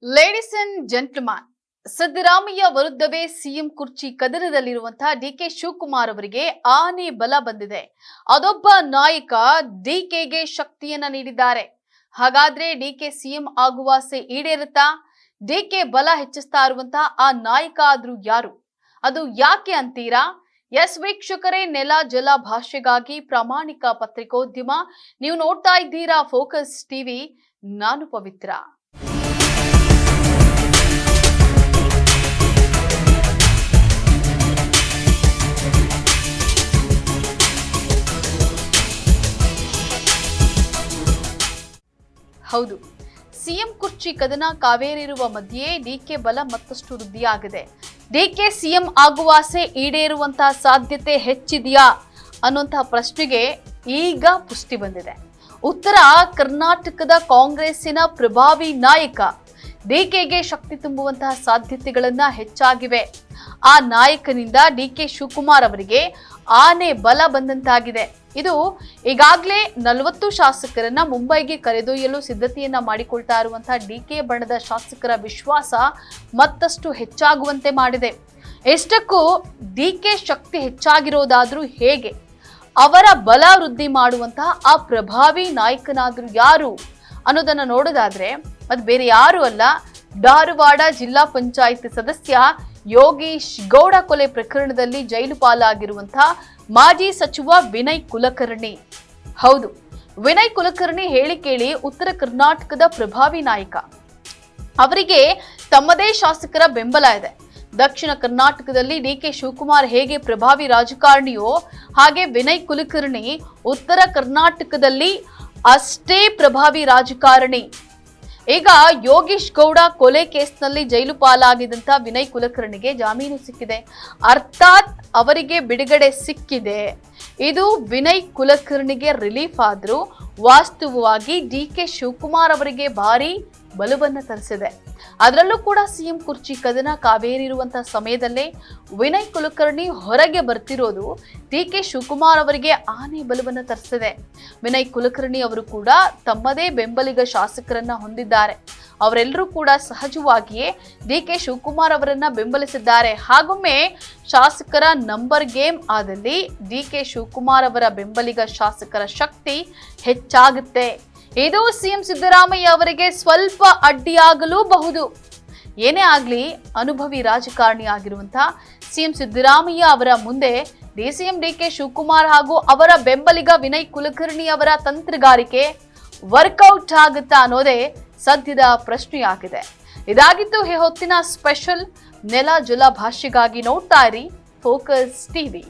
Ladies and gentleman, Siddaramaiah ವಿರುದ್ಧವೇ CM ಕುರ್ಚಿ ಕದನದಲ್ಲಿರುವಂತಹ DK Shivakumar ಅವರಿಗೆ ಆನೆ ಬಲ ಬಂದಿದೆ. ಅದೊಬ್ಬ ನಾಯಕ ಡಿಕೆಗೆ ಶಕ್ತಿಯನ್ನ ನೀಡಿದ್ದಾರೆ. ಹಾಗಾದ್ರೆ ಡಿಕೆ ಸಿಎಂ ಆಗುವ ಆಸೆ ಈಡೇರುತ್ತಾ? ಡಿಕೆ ಬಲ ಹೆಚ್ಚಿಸ್ತಾ ಇರುವಂತಹ ಆ ನಾಯಕ ಆದ್ರೂ ಯಾರು? ಅದು ಯಾಕೆ ಅಂತೀರಾ? ಎಸ್ ವೀಕ್ಷಕರೇ, ನೆಲ ಜಲ ಭಾಷೆಗಾಗಿ ಪ್ರಾಮಾಣಿಕ ಪತ್ರಿಕೋದ್ಯಮ. ನೀವು ನೋಡ್ತಾ ಇದ್ದೀರಾ ಫೋಕಸ್ ಟಿವಿ. ನಾನು ಪವಿತ್ರ. ಹೌದು, ಸಿಎಂ ಕುರ್ಚಿ ಕದನ ಕಾವೇರಿರುವ ಮಧ್ಯೆ ಡಿಕೆ ಬಲ ಮತ್ತಷ್ಟು ವೃದ್ಧಿಯಾಗಿದೆ. ಡಿಕೆ ಸಿಎಂ ಆಗುವ ಆಸೆ ಈಡೇರುವಂತಹ ಸಾಧ್ಯತೆ ಹೆಚ್ಚಿದೆಯಾ ಅನ್ನುವಂತಹ ಪ್ರಶ್ನೆಗೆ ಈಗ ಪುಷ್ಟಿ ಬಂದಿದೆ. ಉತ್ತರ ಕರ್ನಾಟಕದ ಕಾಂಗ್ರೆಸ್ಸಿನ ಪ್ರಭಾವಿ ನಾಯಕ ಡಿಕೆಗೆ ಶಕ್ತಿ ತುಂಬುವಂತಹ ಸಾಧ್ಯತೆಗಳನ್ನ ಹೆಚ್ಚಾಗಿವೆ. ಆ ನಾಯಕನಿಂದ ಡಿಕೆ ಶಿವಕುಮಾರ್ ಅವರಿಗೆ ಆನೆ ಬಲ ಬಂದಂತಾಗಿದೆ. ಇದು ಈಗಾಗಲೇ 40 ಶಾಸಕರನ್ನ ಮುಂಬೈಗೆ ಕರೆದೊಯ್ಯಲು ಸಿದ್ಧತೆಯನ್ನ ಮಾಡಿಕೊಳ್ತಾ ಇರುವಂತಹ ಡಿಕೆ ಬಣದ ಶಾಸಕರ ವಿಶ್ವಾಸ ಮತ್ತಷ್ಟು ಹೆಚ್ಚಾಗುವಂತೆ ಮಾಡಿದೆ. ಎಷ್ಟಕ್ಕೂ ಡಿಕೆ ಶಕ್ತಿ ಹೆಚ್ಚಾಗಿರೋದಾದ್ರೂ ಹೇಗೆ? ಅವರ ಬಲ ವೃದ್ಧಿ ಮಾಡುವಂತಹ ಆ ಪ್ರಭಾವಿ ನಾಯಕನಾದ್ರೂ ಯಾರು ಅನ್ನೋದನ್ನ ನೋಡೋದಾದ್ರೆ ಅದು ಬೇರೆ ಯಾರು ಅಲ್ಲ, ಧಾರವಾಡ ಜಿಲ್ಲಾ ಪಂಚಾಯತ್ ಸದಸ್ಯ ಯೋಗೀಶ್ ಗೌಡ ಕೊಲೆ ಪ್ರಕರಣದಲ್ಲಿ ಜೈಲು ಪಾಲಾಗಿರುವಂತಹ ಮಾಜಿ ಸಚಿವ ವಿನಯ್ ಕುಲಕರ್ಣಿ. ಹೌದು, ವಿನಯ್ ಕುಲಕರ್ಣಿ ಹೇಳಿ ಕೇಳಿ ಉತ್ತರ ಕರ್ನಾಟಕದ ಪ್ರಭಾವಿ ನಾಯಕ. ಅವರಿಗೆ ತಮ್ಮದೇ ಶಾಸಕರ ಬೆಂಬಲ ಇದೆ. ದಕ್ಷಿಣ ಕರ್ನಾಟಕದಲ್ಲಿ ಡಿಕೆ ಶಿವಕುಮಾರ್ ಹೇಗೆ ಪ್ರಭಾವಿ ರಾಜಕಾರಣಿಯೋ ಹಾಗೆ ವಿನಯ್ ಕುಲಕರ್ಣಿ ಉತ್ತರ ಕರ್ನಾಟಕದಲ್ಲಿ ಅಷ್ಟೇ ಪ್ರಭಾವಿ ರಾಜಕಾರಣಿ. ಈಗ ಯೋಗೀಶ್ ಗೌಡ ಕೊಲೆ ಕೇಸ್ನಲ್ಲಿ ಜೈಲು ಪಾಲಾಗಿದ್ದಂತ ವಿನಯ್ ಕುಲಕರ್ಣಿಗೆ ಜಾಮೀನು ಸಿಕ್ಕಿದೆ. ಅರ್ಥಾತ್ ಅವರಿಗೆ ಬಿಡುಗಡೆ ಸಿಕ್ಕಿದೆ. ಇದು ವಿನಯ್ ಕುಲಕರ್ಣಿಗೆ ರಿಲೀಫ್ ಆದ್ರೂ ವಾಸ್ತವವಾಗಿ ಡಿಕೆ ಶಿವಕುಮಾರ್ ಅವರಿಗೆ ಭಾರಿ ಬಲವನ್ನ ತರಿಸಿದೆ. ಅದರಲ್ಲೂ ಕೂಡ ಸಿಎಂ ಕುರ್ಚಿ ಕದನ ಕಾವೇರಿರುವಂತಹ ಸಮಯದಲ್ಲೇ ವಿನಯ್ ಕುಲಕರ್ಣಿ ಹೊರಗೆ ಬರ್ತಿರೋದು ಡಿಕೆ ಶಿವಕುಮಾರ್ ಅವರಿಗೆ ಆನೆ ಬಲವನ್ನ ತರಿಸಿದೆ. ವಿನಯ್ ಕುಲಕರ್ಣಿ ಅವರು ಕೂಡ ತಮ್ಮದೇ ಬೆಂಬಲಿಗ ಶಾಸಕರನ್ನ ಹೊಂದಿದ್ದಾರೆ. ಅವರೆಲ್ಲರೂ ಕೂಡ ಸಹಜವಾಗಿಯೇ ಡಿಕೆ ಶಿವಕುಮಾರ್ ಅವರನ್ನ ಬೆಂಬಲಿಸಿದ್ದಾರೆ. ಹಾಗೊಮ್ಮೆ ಶಾಸಕರ ನಂಬರ್ ಗೇಮ್ ಆದಲ್ಲಿ ಡಿಕೆ ಶಿವಕುಮಾರ್ ಅವರ ಬೆಂಬಲಿಗ ಶಾಸಕರ ಶಕ್ತಿ ಹೆಚ್ಚಾಗುತ್ತೆ. ಇದು ಸಿಎಂ ಸಿದ್ದರಾಮಯ್ಯ ಅವರಿಗೆ ಸ್ವಲ್ಪ ಅಡ್ಡಿಯಾಗಲೂಬಹುದು. ಏನೇ ಆಗ್ಲಿ, ಅನುಭವಿ ರಾಜಕಾರಣಿ ಆಗಿರುವಂತಹ ಸಿಎಂ ಸಿದ್ದರಾಮಯ್ಯ ಅವರ ಮುಂದೆ ಡಿಸಿಎಂ ಡಿಕೆ ಶಿವಕುಮಾರ್ ಹಾಗೂ ಅವರ ಬೆಂಬಲಿಗ ವಿನಯ್ ಕುಲಕರ್ಣಿ ಅವರ ತಂತ್ರಗಾರಿಕೆ ವರ್ಕೌಟ್ ಆಗುತ್ತಾ ಅನ್ನೋದೇ ಸದ್ಯದ ಪ್ರಶ್ನೆಯಾಗಿದೆ. ಇದಾಗಿತ್ತು ಈ ಹೊತ್ತಿನ ಸ್ಪೆಷಲ್. ನೆಲ ಜಲ ಭಾಷೆಗಾಗಿ ನೋಡ್ತಾ ಇರಿ ಫೋಕಸ್ ಟಿವಿ.